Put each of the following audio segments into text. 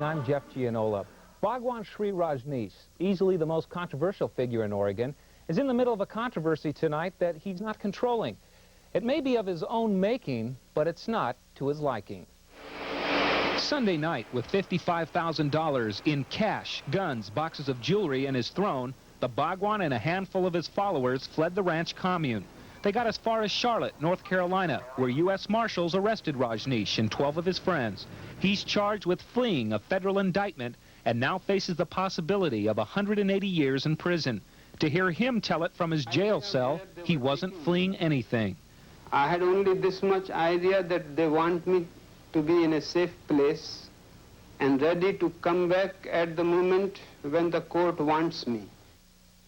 I'm Jeff Gianola. Bhagwan Shree Rajneesh, easily the most controversial figure in Oregon, is in the middle of a controversy tonight that he's not controlling. It may be of his own making, but it's not to his liking. Sunday night, with $55,000 in cash, guns, boxes of jewelry, and his throne, the Bhagwan and a handful of his followers fled the ranch commune. They got as far as Charlotte, North Carolina, where U.S. Marshals arrested Rajneesh and 12 of his friends. He's charged with fleeing a federal indictment and now faces the possibility of 180 years in prison. To hear him tell it from his jail cell, he wasn't fleeing anything. I had only this much idea that they want me to be in a safe place and ready to come back at the moment when the court wants me.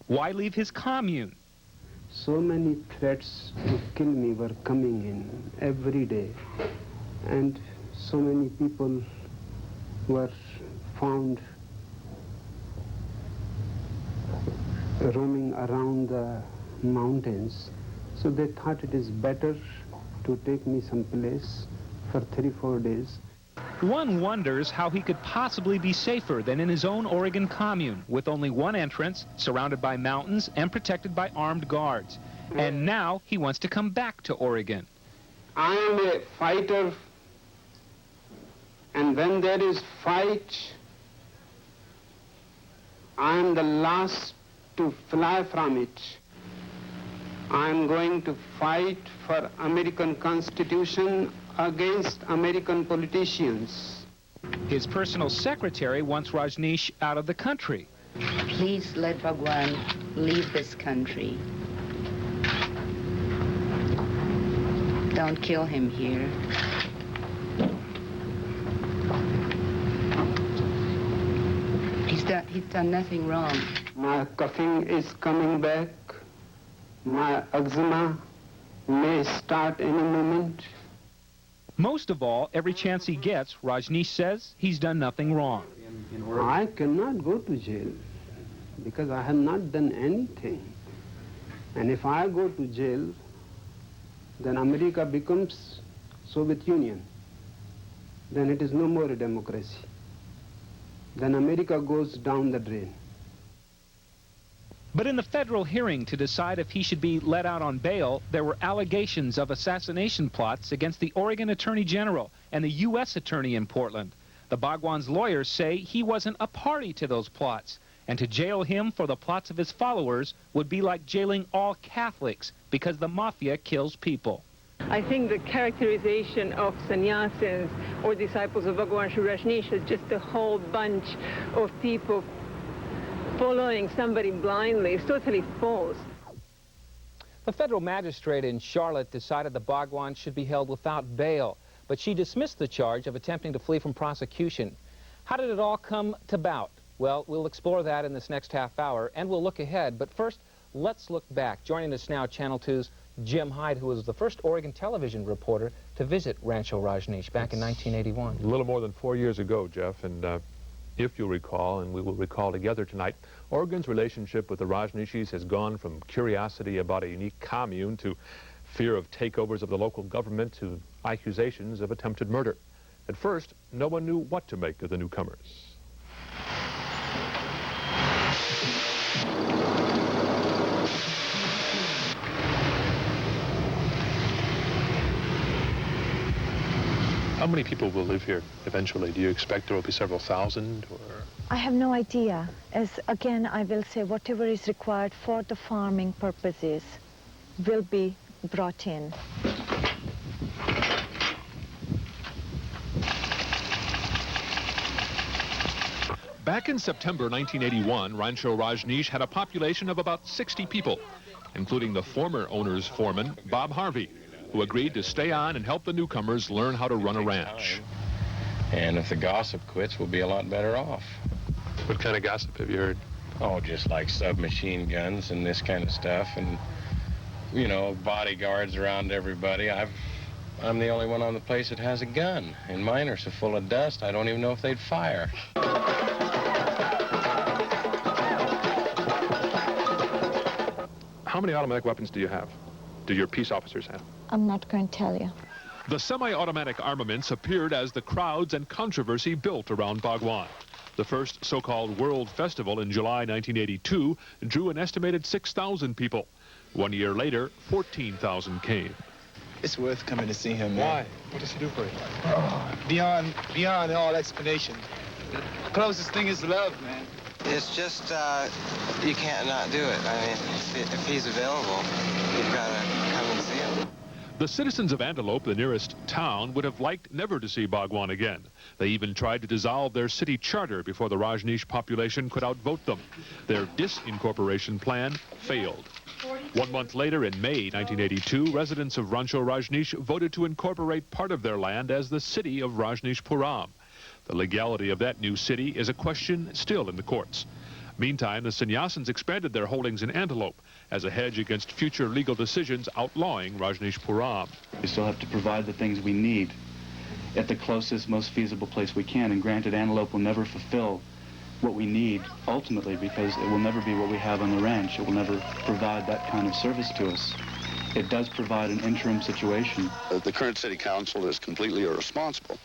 Why leave his commune? So many threats to kill me were coming in every day, and so many people were found roaming around the mountains. So they thought it is better to take me someplace for 3-4 days. One wonders how he could possibly be safer than in his own Oregon commune, with only one entrance, surrounded by mountains and protected by armed guards. And now he wants to come back to Oregon. I am a fighter, and when there is fight, I am the last to fly from it. I am going to fight for American Constitution against American politicians. His personal secretary wants Rajneesh out of the country. Please let Bhagwan leave this country. Don't kill him here. He's done nothing wrong. My coughing is coming back. My eczema may start any moment. Most of all, every chance he gets, Rajneesh says he's done nothing wrong. I cannot go to jail because I have not done anything. And if I go to jail, then America becomes Soviet Union. Then it is no more a democracy. Then America goes down the drain. But in the federal hearing to decide if he should be let out on bail, there were allegations of assassination plots against the Oregon Attorney General and the U.S. Attorney in Portland. The Bhagwan's lawyers say he wasn't a party to those plots, and to jail him for the plots of his followers would be like jailing all Catholics because the mafia kills people. I think the characterization of sannyasins or disciples of Bhagwan Shree Rajneesh is just a whole bunch of people following somebody blindly is totally false. The federal magistrate in Charlotte decided the Bhagwan should be held without bail, but she dismissed the charge of attempting to flee from prosecution. How did it all come about? Well, we'll explore that in this next half hour, and we'll look ahead. But first, let's look back. Joining us now, Channel 2's Jim Hyde, who was the first Oregon television reporter to visit Rancho Rajneesh back in 1981. A little more than 4 years ago, Jeff, and if you'll recall, and we will recall together tonight, Oregon's relationship with the Rajneeshis has gone from curiosity about a unique commune to fear of takeovers of the local government to accusations of attempted murder. At first, no one knew what to make of the newcomers. How many people will live here eventually? Do you expect there will be several thousand, or? I have no idea. As again, I will say whatever is required for the farming purposes will be brought in. Back in September 1981, Rancho Rajneesh had a population of about 60 people, including the former owner's foreman, Bob Harvey, who agreed to stay on and help the newcomers learn how to run a ranch. And if the gossip quits, we'll be a lot better off. What kind of gossip have you heard? Oh, just like submachine guns and this kind of stuff, and, you know, bodyguards around everybody. I'm the only one on the place that has a gun, and mine are so full of dust, I don't even know if they'd fire. How many automatic weapons do you have? Do your peace officers have? I'm not going to tell you. The semi-automatic armaments appeared as the crowds and controversy built around Bhagwan. The first so-called World Festival in July 1982 drew an estimated 6,000 people. 1 year later, 14,000 came. It's worth coming to see him, man. Why? What does he do for you? Oh, beyond all explanation. The closest thing is love, man. It's just, you can't not do it. I mean, if he's available, you've got to come and see him. The citizens of Antelope, the nearest town, would have liked never to see Bhagwan again. They even tried to dissolve their city charter before the Rajneesh population could outvote them. Their disincorporation plan failed. 1 month later, in May 1982, residents of Rancho Rajneesh voted to incorporate part of their land as the city of Rajneeshpuram. The legality of that new city is a question still in the courts. Meantime, the sannyasins expanded their holdings in Antelope as a hedge against future legal decisions outlawing Rajneeshpuram. We still have to provide the things we need at the closest, most feasible place we can. And granted, Antelope will never fulfill what we need ultimately, because it will never be what we have on the ranch. It will never provide that kind of service to us. It does provide an interim situation. The current city council is completely irresponsible.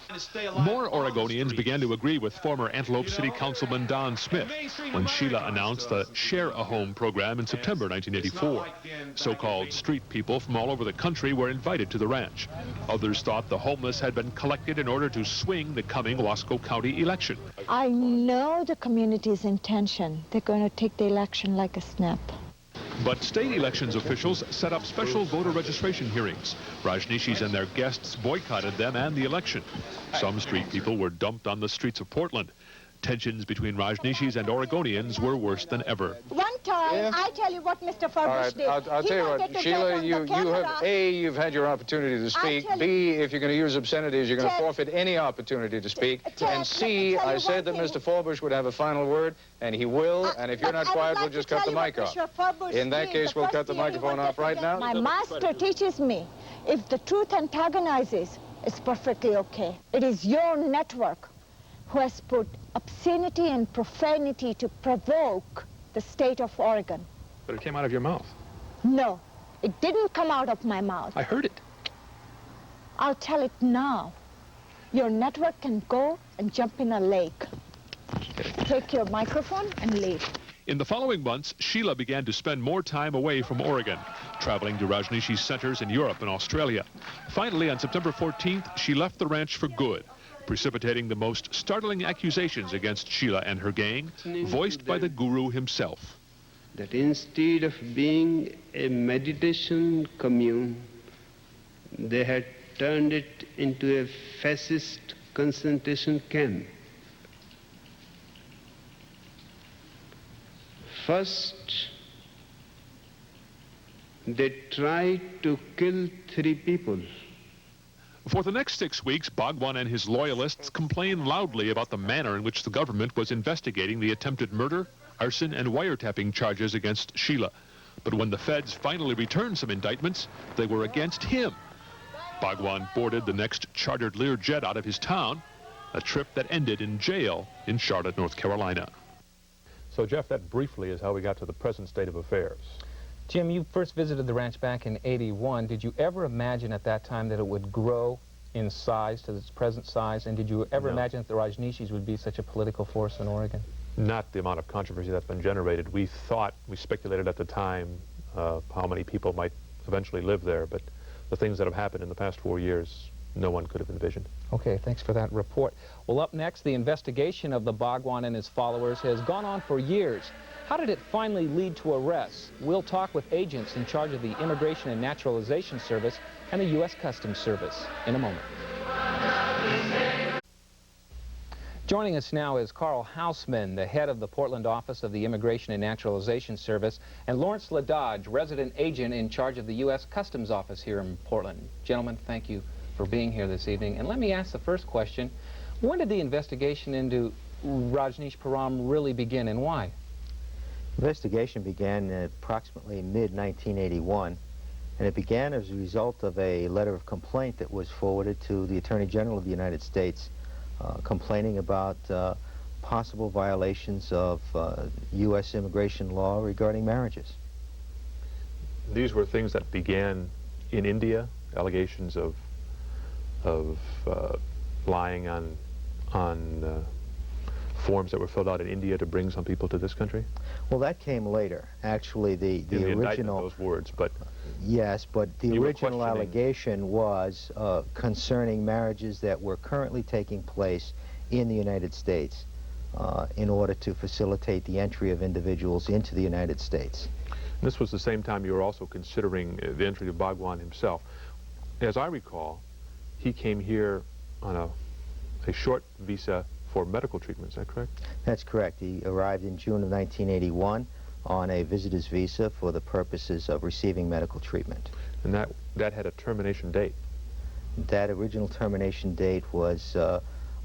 More Oregonians began to agree with former Antelope City Councilman Don Smith when Sheila announced the Share a Home program in September 1984. So-called street people from all over the country were invited to the ranch. Others thought the homeless had been collected in order to swing the coming Wasco County election. I know the community's intention. They're going to take the election like a snap. But state elections officials set up special voter registration hearings. Rajneeshis and their guests boycotted them and the election. Some street people were dumped on the streets of Portland. Tensions between Rajneeshis and Oregonians were worse than ever. One time, I tell you what Mr. Furbish did. I'll tell you what, Sheila, you have, A, you've had your opportunity to speak. B, if you're going to use obscenities, you're going to forfeit any opportunity to speak. And C, I said that Mr. Furbish would have a final word, and he will. And if you're not quiet, we'll just cut the mic off. In that case, we'll cut the microphone off right now. My master teaches me, if the truth antagonizes, it's perfectly okay. It is your network who has put obscenity and profanity to provoke the state of Oregon. But it came out of your mouth. No, it didn't come out of my mouth. I heard it. I'll tell it now. Your network can go and jump in a lake. Take your microphone and leave. In the following months, Sheila began to spend more time away from Oregon, traveling to Rajneeshi centers in Europe and Australia. Finally, on September 14th, she left the ranch for good, precipitating the most startling accusations against Sheila and her gang, voiced by the guru himself. That instead of being a meditation commune, they had turned it into a fascist concentration camp. First, they tried to kill 3 people. For the next 6 weeks, Bhagwan and his loyalists complained loudly about the manner in which the government was investigating the attempted murder, arson, and wiretapping charges against Sheila. But when the feds finally returned some indictments, they were against him. Bhagwan boarded the next chartered Learjet out of his town, a trip that ended in jail in Charlotte, North Carolina. So, Jeff, that briefly is how we got to the present state of affairs. Jim, you first visited the ranch back in '81. Did you ever imagine at that time that it would grow in size to its present size? And did you ever imagine that the Rajneeshis would be such a political force in Oregon? Not the amount of controversy that's been generated. We speculated at the time how many people might eventually live there, but the things that have happened in the past 4 years, no one could have envisioned. Okay, thanks for that report. Well, up next, the investigation of the Bhagwan and his followers has gone on for years. How did it finally lead to arrests? We'll talk with agents in charge of the Immigration and Naturalization Service and the U.S. Customs Service in a moment. Joining us now is Carl Hausman, the head of the Portland office of the Immigration and Naturalization Service, and Lawrence LaDodge, resident agent in charge of the U.S. Customs Office here in Portland. Gentlemen, thank you for being here this evening. And let me ask the first question. When did the investigation into Rajneeshpuram really begin, and why? Investigation began approximately mid-1981, and it began as a result of a letter of complaint that was forwarded to the Attorney General of the United States, complaining about possible violations of U.S. immigration law regarding marriages. These were things that began in India, allegations of lying on forms that were filled out in India to bring some people to this country? Well, that came later. Actually, the original, those words, but yes, but the original allegation was concerning marriages that were currently taking place in the United States in order to facilitate the entry of individuals into the United States. And this was the same time you were also considering the entry of Bhagwan himself. As I recall, he came here on a short visa for medical treatment, is that correct? That's correct. He arrived in June of 1981 on a visitor's visa for the purposes of receiving medical treatment. And that had a termination date? That original termination date was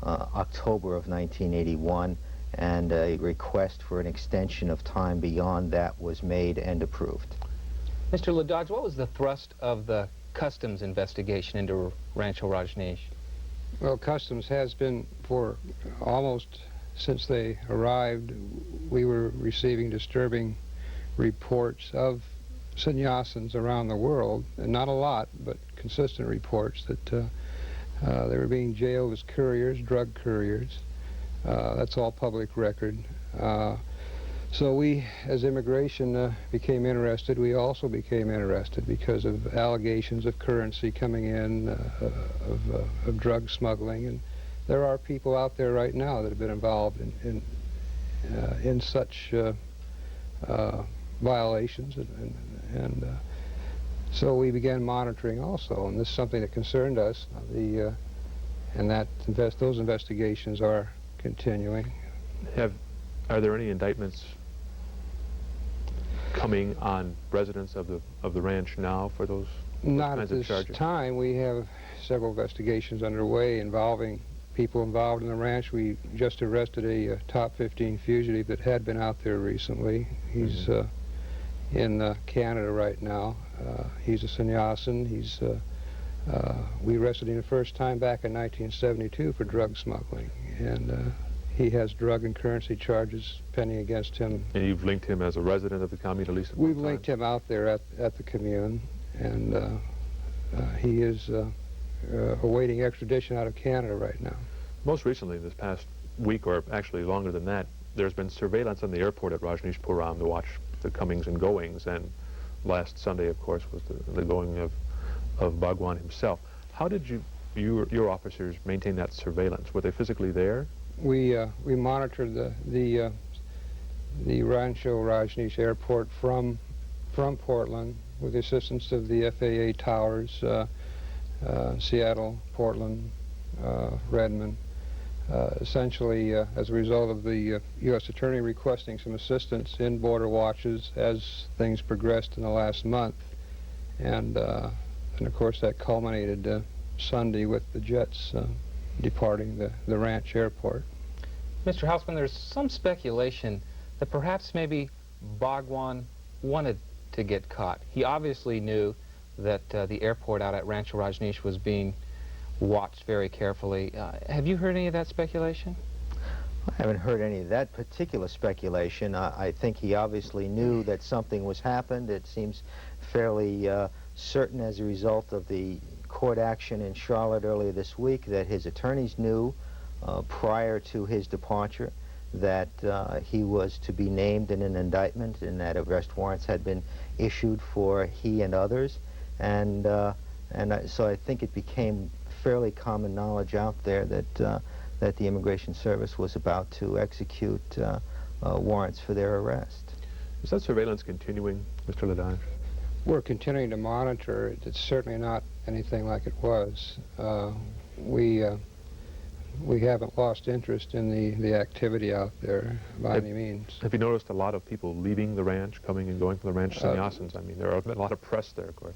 October of 1981, and a request for an extension of time beyond that was made and approved. Mr. Ladodge, what was the thrust of the Customs investigation into Rancho Rajneesh? Well, Customs has been, for almost since they arrived, we were receiving disturbing reports of sannyasins around the world, and not a lot, but consistent reports that they were being jailed as couriers, drug couriers. That's all public record. So we, as immigration, became interested. We also became interested because of allegations of currency coming in, of drug smuggling, and there are people out there right now that have been involved in such violations, and so we began monitoring also, and this is something that concerned us. And those investigations are continuing. Are there any indictments coming on residents of the ranch now for those Not kinds at of charges? this time. We have several investigations underway involving people involved in the ranch. We just arrested a top 15 fugitive that had been out there recently. He's in Canada right now. He's a sannyasin. We arrested him the first time back in 1972 for drug smuggling, and he has drug and currency charges pending against him. And you've linked him as a resident of the commune, at least at We've one time? linked him out there at the commune, and he is awaiting extradition out of Canada right now. Most recently, this past week, or actually longer than that, there's been surveillance on the airport at Rajneeshpuram to watch the comings and goings, and last Sunday, of course, was the going of Bhagwan himself. How did your officers maintain that surveillance? Were they physically there? We monitored the Rancho Rajneesh airport from Portland with the assistance of the FAA towers, Seattle, Portland, Redmond. Essentially, as a result of the U.S. Attorney requesting some assistance in border watches as things progressed in the last month, and of course that culminated Sunday with the jets departing the ranch airport. Mr. Hausman, there's some speculation that perhaps maybe Bhagwan wanted to get caught. He obviously knew that the airport out at Rancho Rajneesh was being watched very carefully. Have you heard any of that speculation? I haven't heard any of that particular speculation. I think he obviously knew that something was happened. It seems fairly certain as a result of the court action in Charlotte earlier this week that his attorneys knew prior to his departure that he was to be named in an indictment and that arrest warrants had been issued for he and others. And so I think it became fairly common knowledge out there that the Immigration Service was about to execute warrants for their arrest. Is that surveillance continuing, Mr. Ladodge? We're continuing to monitor it. It's certainly not anything like it was. We haven't lost interest in the activity out there by any means. Have you noticed a lot of people leaving the ranch, coming and going from the ranch, sannyasins? I mean, there have been a lot of press there, of course.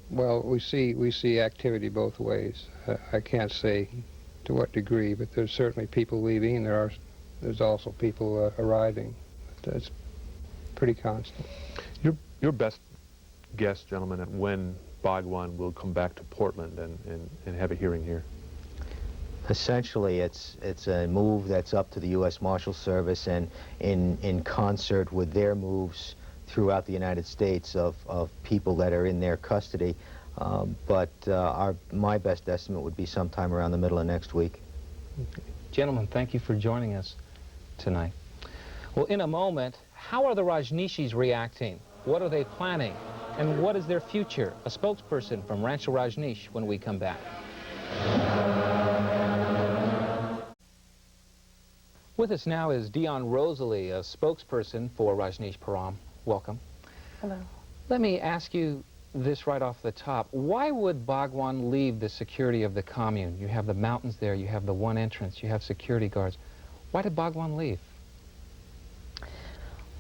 Well, we see activity both ways. I can't say to what degree, but there's certainly people leaving, and there's also people arriving. It's pretty constant. Your best guess, gentlemen, at when Bhagwan will come back to Portland and have a hearing here? Essentially, it's a move that's up to the U.S. Marshal Service, and in concert with their moves throughout the United States of people that are in their custody. but my best estimate would be sometime around the middle of next week. Gentlemen, thank you for joining us tonight. Well, in a moment, how are the Rajneeshis reacting? What are they planning? And what is their future? A spokesperson from Rancho Rajneesh when we come back. With us now is Dion Rosalie, a spokesperson for Rajneesh Param. Welcome. Hello. Let me ask you this right off the top. Why would Bhagwan leave the security of the commune? You have the mountains there, you have the one entrance, you have security guards. Why did Bhagwan leave?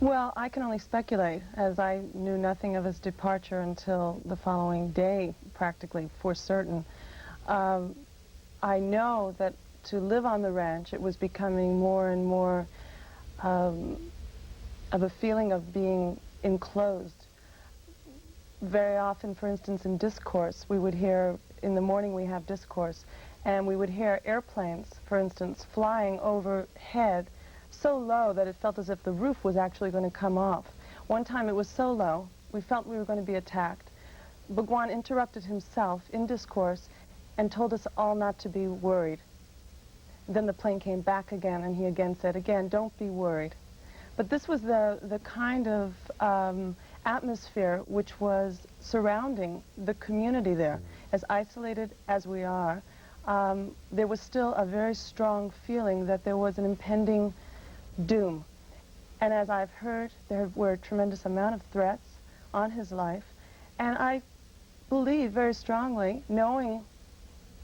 Well, I can only speculate, as I knew nothing of his departure until the following day, practically, for certain. I know that to live on the ranch, it was becoming more and more of a feeling of being enclosed. Very often, for instance, in discourse, we would hear, in the morning we have discourse, and we would hear airplanes, for instance, flying overhead so low that it felt as if the roof was actually going to come off. One time it was so low, we felt we were going to be attacked. Bhagwan interrupted himself in discourse and told us all not to be worried. Then the plane came back again, and he again said, again, don't be worried. But this was the kind of atmosphere which was surrounding the community there. As isolated as we are, there was still a very strong feeling that there was an impending doom. And as I've heard, there were a tremendous amount of threats on his life. And I believe very strongly, knowing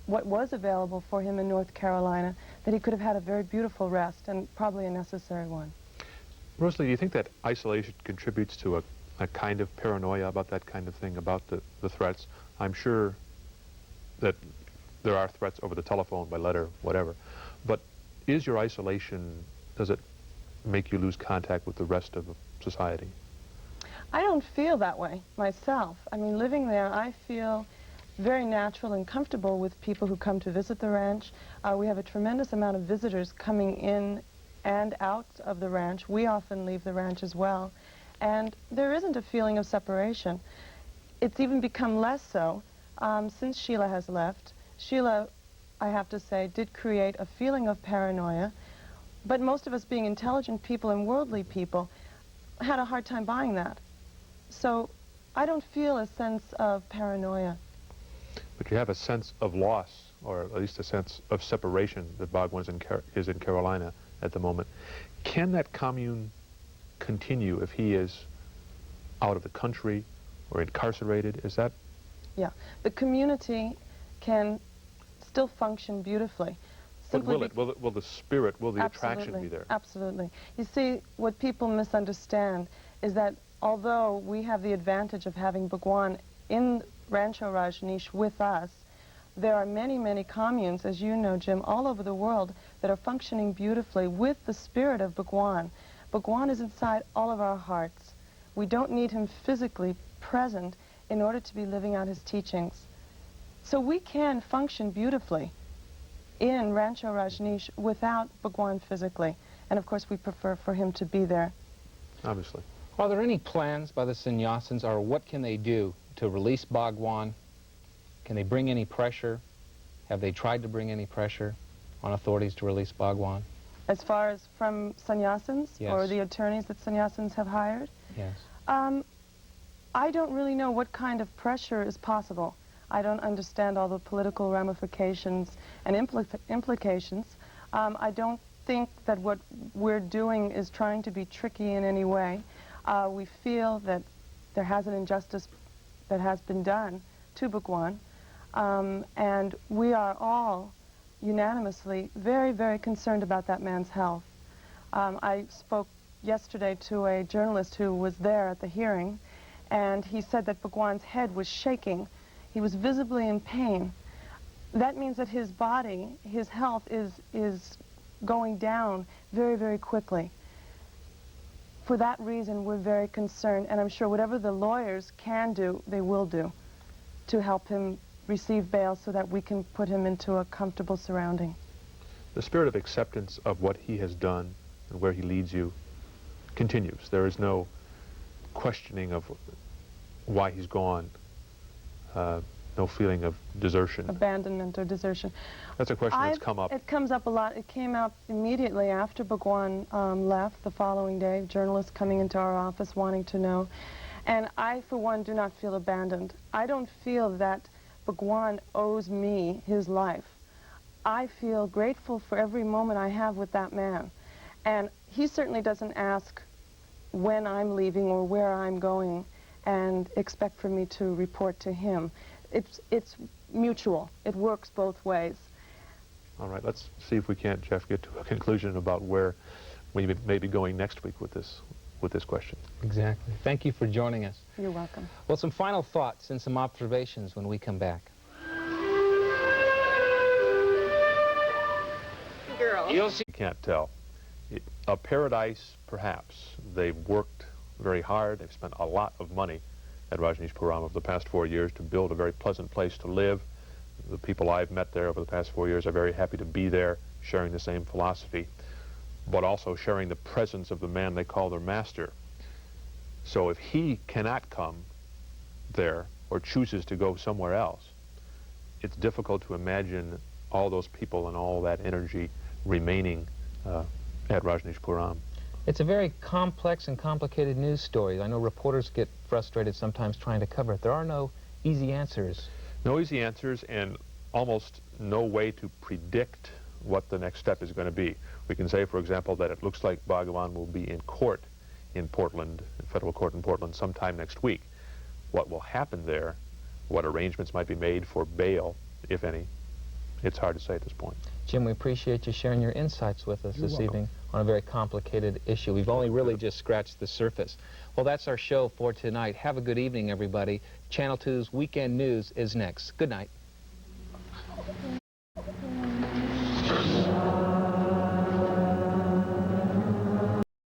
what was available for him in North Carolina, that he could have had a very beautiful rest, and probably a necessary one. Rosalie, do you think that isolation contributes to a kind of paranoia about that kind of thing, about the threats? I'm sure that there are threats over the telephone, by letter, whatever. But is your isolation, does it make you lose contact with the rest of society? I don't feel that way myself. I mean, living there, I feel very natural and comfortable with people who come to visit the ranch. We have a tremendous amount of visitors coming in and out of the ranch. We often leave the ranch as well. And there isn't a feeling of separation. It's even become less so since Sheila has left. Sheila, I have to say, did create a feeling of paranoia, but most of us being intelligent people and worldly people had a hard time buying that. So I don't feel a sense of paranoia. But you have a sense of loss, or at least a sense of separation that Bhagwan is in Carolina at the moment. Can that commune continue if he is out of the country or incarcerated? Is that? Yeah, the community can still function beautifully. But will it? Will the spirit, will the attraction be there? Absolutely. You see, what people misunderstand is that although we have the advantage of having Bhagwan in Rancho Rajneesh with us, there are many, many communes, as you know, Jim, all over the world that are functioning beautifully with the spirit of Bhagwan. Bhagwan is inside all of our hearts. We don't need him physically present in order to be living out his teachings. So we can function beautifully in Rancho Rajneesh without Bhagwan physically. And of course we prefer for him to be there. Obviously. Are there any plans by the sannyasins, or what can they do to release Bhagwan? Can they bring any pressure? Have they tried to bring any pressure on authorities to release Bhagwan? As far as from sannyasins? Yes. Or the attorneys that sannyasins have hired? Yes. I don't really know what kind of pressure is possible. I don't understand all the political ramifications and implications. I don't think that what we're doing is trying to be tricky in any way. We feel that there has an injustice that has been done to Bhagwan, and we are all unanimously very, very concerned about that man's health. I spoke yesterday to a journalist who was there at the hearing, and he said that Bhagwan's head was shaking. He was visibly in pain. That means that his body, his health is going down very, very quickly. For that reason, we're very concerned, and I'm sure whatever the lawyers can do, they will do to help him receive bail so that we can put him into a comfortable surrounding. The spirit of acceptance of what he has done and where he leads you continues. There is no questioning of why he's gone. no feeling of desertion? Abandonment or desertion. That's a question that's come up. It comes up a lot. It came up immediately after Bhagwan left the following day, journalists coming into our office wanting to know. And I, for one, do not feel abandoned. I don't feel that Bhagwan owes me his life. I feel grateful for every moment I have with that man. And he certainly doesn't ask when I'm leaving or where I'm going and expect for me to report to him. It's mutual. It works both ways. All right, let's see if we can't, Jeff, get to a conclusion about where we may be going next week with this question. Exactly. Thank you for joining us. You're welcome. Well, some final thoughts and some observations when we come back. You'll see. You can't tell. A paradise, perhaps. They've worked very hard. They've spent a lot of money at Rajneeshpuram over the past 4 years to build a very pleasant place to live. The people I've met there over the past 4 years are very happy to be there, sharing the same philosophy, but also sharing the presence of the man they call their master. So if he cannot come there or chooses to go somewhere else, it's difficult to imagine all those people and all that energy remaining at Rajneeshpuram. It's a very complex and complicated news story. I know reporters get frustrated sometimes trying to cover it. There are no easy answers. No easy answers and almost no way to predict what the next step is going to be. We can say, for example, that it looks like Bhagwan will be in court in Portland, federal court in Portland, sometime next week. What will happen there, what arrangements might be made for bail, if any, it's hard to say at this point. Jim, we appreciate you sharing your insights with us this evening on a very complicated issue. We've only really just scratched the surface. Well, that's our show for tonight. Have a good evening, everybody. Channel 2's Weekend News is next. Good night.